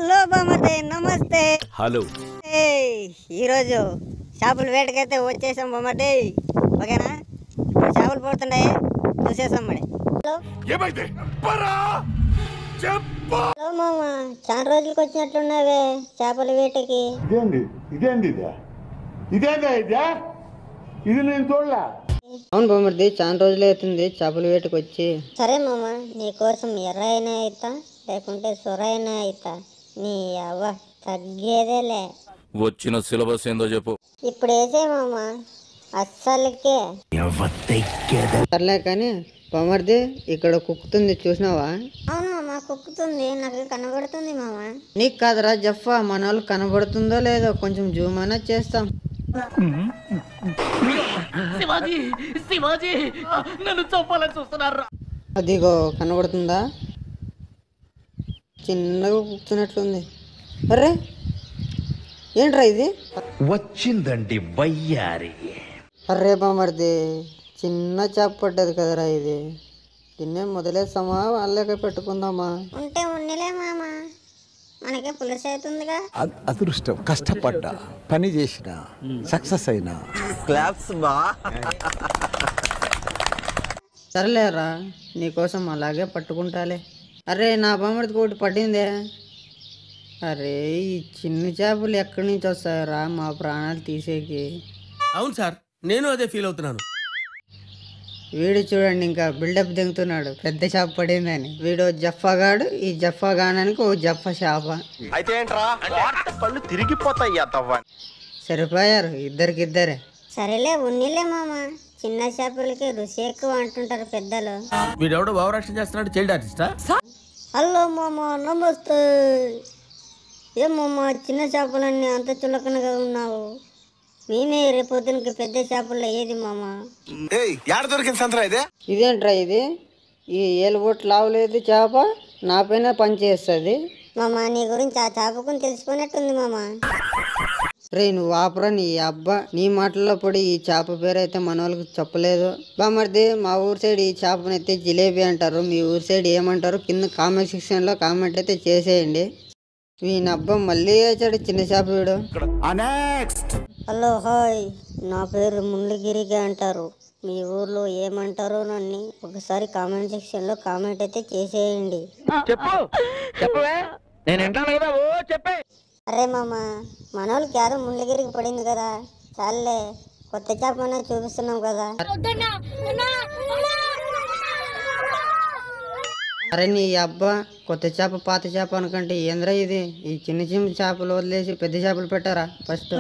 Hello బామర్ది, నమస్తే. Hello. ఈరోజు చేపల వేటకైతే వచ్చేసాం బామర్ది. ఓకేనా? చేపలు పడుతున్నాయి, చూసేసాం మరి. హలో మామ, చాలా రోజులకి వచ్చినట్లున్నావే చేపల వేటకి. ఇది నేను చూడలా. అవును బామర్ది, చాలా రోజులు అవుతుంది చేపల వేటకు వచ్చి. సరే మామ, నీ కోసం ఎర్ర అయినా అవుతా లేకుంటే సొర అయినా అవుతా, నీ అవ్వ తగ్గేదేలే. వచ్చిన సిలబస్ ఏందో చెప్పు. ఇప్పుడు వేసే మామ, అస్సలకే. సర్లే కానీ బామర్ది, ఇక్కడ కుక్కుతుంది చూసినావా? అవును మామ, కుక్కుతుంది, నాకు కనబడుతుంది మామ. నీకు కాదురా జఫా, మన వాళ్ళు కనబడుతుందో లేదో కొంచెం జూమ్ అయినా చేస్తాం. అదిగో కనబడుతుందా? చిన్నగా కుక్కుతున్నట్లుంది. అర్రే ఏంట్రా ఇది? వచ్చిందండి వయ్యారి. అర్రే బామర్ది, చిన్న చేప పడ్డది కదరా ఇది. దీన్నే మొదలేస్తామా వాళ్ళకే పెట్టుకుందామా? ఉంటే ఉన్నిలే మామ, మనకే పులుసు అవుతుందిగా. అదృష్టం, కష్టపడ్డా, పని చేసిన, సక్సెస్ అయినా. సరేలేరా, నీకోసం అలాగే పట్టుకుంటాలే. అరే నా బామర్దికి ఒకటి పడిందే. అరే ఈ చిన్న చేపలు ఎక్కడి నుంచి వస్తాయరా మా ప్రాణాలు తీసేకి? అవును సార్, నేను అదే ఫీల్ అవుతున్నాను. వీడు చూడండి ఇంకా బిల్డప్ దిగుతున్నాడు, పెద్ద చేప పడిందని. వీడు జఫాగాడు, ఈ జఫా గానానికి ఓ జఫా చేప. అయితే ఏంట్రా కళ్ళు తిరిగిపోతాయి. సరిపోయారు ఇద్దరికిద్దరే. సరేలే ఉన్నిలే మామ, చిన్న చేపలకి రుచి ఎక్కువ అంటుంటారు పెద్దలు. వీడెవడో భావరక్షణ చేస్తున్నాడు, చైల్డ్ ఆర్టిస్టా? హలో మామ, నమస్తే. ఏమమ్మా చిన్న చేపలన్నీ అంత చులకనగా ఉన్నావు? మేమే రేపొద్దునకి పెద్ద చేపల్లో ఏది మామ? ఇదేంట్రా ఇది? ఈ ఏలుబొట్టు లావలేదు చేప నా పైన పని చేస్తుంది మామ. నీ గురించి ఆ చేపకుని తెలిసిపోయినట్టుంది మామ. రే నువ్వు ఆపరా నీ అబ్బా, నీ మాటల్లో పడి ఈ చేప పేరు అయితే మన వాళ్ళకి చెప్పలేదు. బామర్ది, మా ఊరు సైడ్ ఈ చేపనైతే జిలేబీ అంటారు, మీ ఊరు సైడ్ ఏమంటారు కింద కామెంట్ సెక్షన్లో కామెంట్ అయితే చేసేయండి. వీనబ్బా మళ్ళీ వేసాడు చిన్న చేప వీడు. హలో హాయ్, నా పేరు ముళ్ళగిరిగా అంటారు, మీ ఊర్లో ఏమంటారో నన్ను ఒకసారి కామెంట్ సెక్షన్లో కామెంట్ అయితే చేసేయండి. అరే మామ, మన వాళ్ళకి యారు ముళ్ళగిరికి పడింది కదా, చాలే కొత్త చేప చూపిస్తున్నాం కదా. అరే నీ అబ్బా, కొత్త చేప పాత చేప అనుకంటే ఏంద్రా ఇది? ఈ చిన్న చిన్న చేపలు వదిలేసి పెద్ద చేపలు పెట్టారా ఫస్ట్?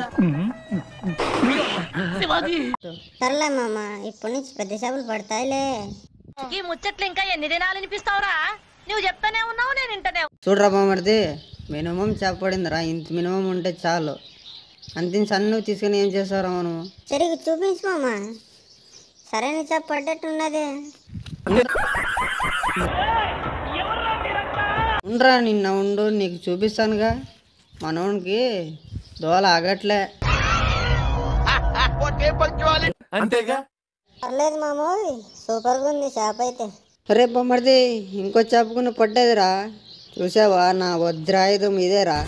సర్లే మామ, ఇప్పటి నుంచి పెద్ద చేపలు పడతాయిలే. ఈ ముచ్చట్లు ఇంకా ఎన్ని దినాలు అనిపిస్తావురా? నువ్వు చెప్తానే ఉన్నావు, నేను వింటనే. చూడరా బామర్ది, మినిమం చేప పడిందిరా, ఇంత మినిమం ఉంటే చాలు. అంత సన్ను తీసుకుని ఏం చేస్తారా మనం? సరిగ్గా చూపించు మామ, సరైన చేప పడ్డట్టున్నది. ఉండరా నిన్న ఉండు, నీకు చూపిస్తానుగా. మనోనికి దోల ఆగట్లే. పర్లేదు మామోయ్, సూపర్గా ఉంది చేప అయితే. అరే బొమ్మడిది, ఇంకో చేపకున్న పడ్డదిరా, చూసావా? నా వజ్రాయుధం ఇదేరా.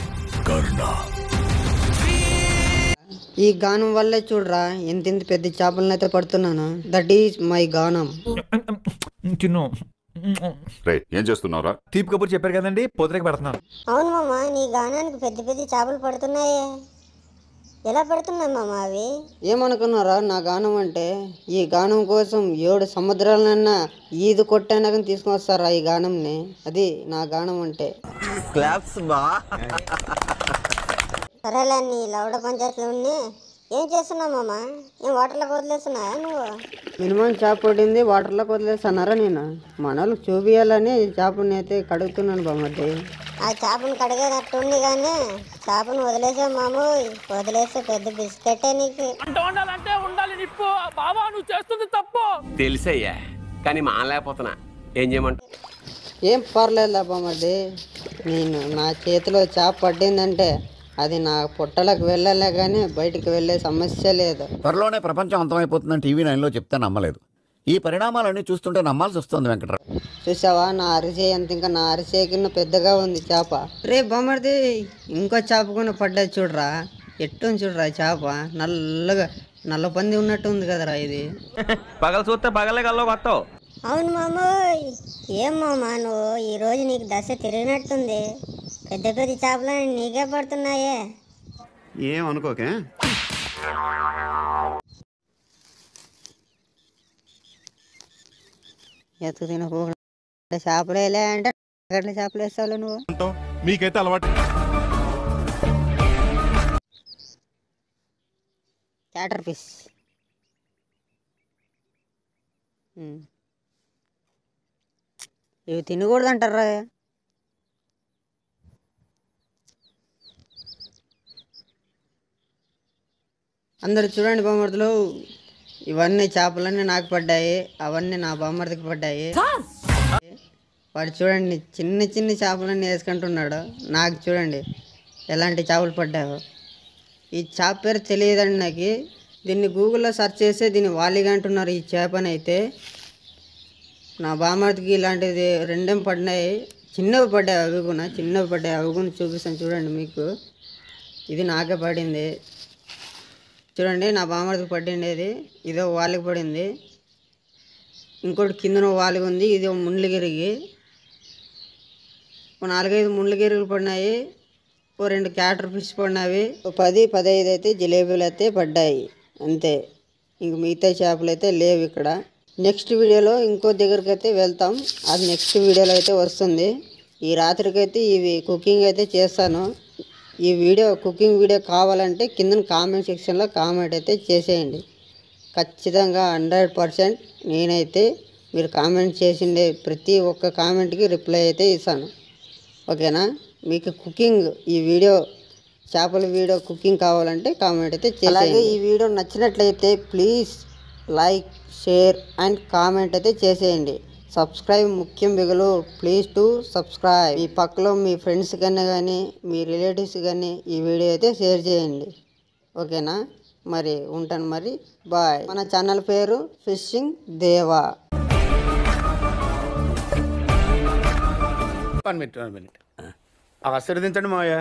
ఈ గానం వల్లే చూడరా ఎంత పెద్ద చేపలను అయితే పడుతున్నాను. దట్ ఈస్ మై గానం. ఏం చేస్తున్నావురా? తీపి కబుర్ చెప్పారు కదండి, పొద్దుకి పెడుతున్నాను. అవును మామ, నీ గానానికి పెద్ద పెద్ద చేపలు పడుతున్నాయే, ఎలా పడుతున్నాయి మామ అవి? ఏమనుకున్నారా నా గానం అంటే? ఈ గానం కోసం 7 సముద్రాలన్నా ఈదు కొట్టైనా కానీ తీసుకుని వస్తారా ఈ గానంని? అది నా గానం అంటే. సరేలే, నీ లవడ పంచాయతీలో ఏం చేస్తున్నావు మామ? ఏం వాటర్లోకి వదిలేస్తున్నాయా నువ్వు? మినిమం చేప పడింది, వాటర్లోకి వదిలేస్తున్నారా? నేను మన వాళ్ళకి చూపియాలని చేపని అయితే కడుగుతున్నాను బామర్ది. ఆ చేపను కడిగేటట్టుంది కానీ చేపను వదిలేసా మాము, వదిలేస్తే పెద్ద బిస్కెటే నీకు. తెలిసయ్యా, కానీ మానలేకపోతున్నా, ఏం చేయమంట? ఏం పర్లేదు బామర్ది, నేను నా చేతిలో చేప పడిందంటే అది నా పొట్టలకు వెళ్ళలే కానీ బయటికి వెళ్ళే సమస్య లేదు. త్వరలోనే ప్రపంచం అంతమైపోతుందని టీవీ 9లో చెప్తే నమ్మలేదు. ఈ పరిణామాలన్నీ చూస్తుంటే నమ్మాల్సి వస్తుంది వెంకట్రావు. చూసావా నా అరిసే అంత ఇంకా నా అరిసే కింద పెద్దగా ఉంది చేప. రే బామ్మర్ది ఇంకో చేప కూడా పడ్డది చూడరా, ఎట్టుంది చూడరా చేప, నల్లగా నల్ల పంది ఉన్నట్టు ఉంది కదరా ఇది. పగల చూస్తే పగలే కల్లో కొత్తావు. అవును మామోయ్, ఏం మామా నువ్వు ఈరోజు నీకు దశ తిరిగినట్టుంది. పెద్ద పెద్ద చేపలని నీకే పడుతున్నాయే. ఏం అనుకోకే. ఎత్తు తినకుండా చేపలు వేలే అంటే గట్ల చేపలు వేస్తావు నువ్వు. మీకైతే అలవాటు. క్యాటర్ ఫిష్. ఇవి తినకూడదు అంటారా? అందరు చూడండి బామ్మర్దులు, ఇవన్నీ చేపలన్నీ నాకు పడ్డాయి, అవన్నీ నా బామ్మర్దికి పడ్డాయి. వాడు చూడండి చిన్న చిన్న చేపలన్నీ వేసుకుంటున్నాడు. నాకు చూడండి ఎలాంటి చేపలు పడ్డాయో. ఈ చేప పేరు తెలియదండి నాకు. దీన్ని గూగుల్లో సెర్చ్ చేస్తే దీన్ని వాలిగా అంటున్నారు ఈ చేపని. అయితే నా బామ్మర్దికి ఇలాంటిది రెండేం పడినాయి, చిన్నవి పడ్డాయి, అవి కూడా చిన్నవి పడ్డాయి. అవి కూడా చూపిస్తాను చూడండి మీకు. ఇది నాకే పడింది చూడండి, నా బామ్మర్దికి పడిండేది. ఇదో వాలికి పడింది, ఇంకోటి కిందన వాలిగా ఉంది. ఇది ముండ్లగిరికి. 4-5 ముండ్లగిరిలు పడినాయి, 2 క్యాటర్ ఫిష్ పడినవి, 10-15 అయితే జిలేబీలు అయితే పడ్డాయి అంతే. ఇంక మిగతా చేపలు అయితే లేవు ఇక్కడ. నెక్స్ట్ వీడియోలో ఇంకో దగ్గరికి అయితే వెళ్తాం, అది నెక్స్ట్ వీడియోలో అయితే వస్తుంది. ఈ రాత్రికైతే ఇవి కుకింగ్ అయితే చేస్తాను. ఈ వీడియో కుకింగ్ వీడియో కావాలంటే కింద కామెంట్ సెక్షన్లో కామెంట్ అయితే చేసేయండి. ఖచ్చితంగా 100% నేనైతే మీరు కామెంట్ చేసిండే ప్రతి ఒక్క కామెంట్కి రిప్లై అయితే ఇస్తాను. ఓకేనా? మీకు కుకింగ్ ఈ వీడియో చేపల వీడియో కుకింగ్ కావాలంటే కామెంట్ అయితే చేయండి. అలాగే ఈ వీడియో నచ్చినట్లయితే please like, share and comment అయితే చేసేయండి. సబ్స్క్రైబ్ ముఖ్యం బిగులు, ప్లీజ్ టు సబ్స్క్రైబ్. ఈ పక్కలో మీ ఫ్రెండ్స్ కన్నా కానీ మీ రిలేటివ్స్ కానీ ఈ వీడియో అయితే షేర్ చేయండి. ఓకేనా? మరి ఉంటాను మరి, బాయ్. మన ఛానల్ పేరు ఫిషింగ్ దేవా. 1 minute. ఆశీర్వదించండి మావయ్య.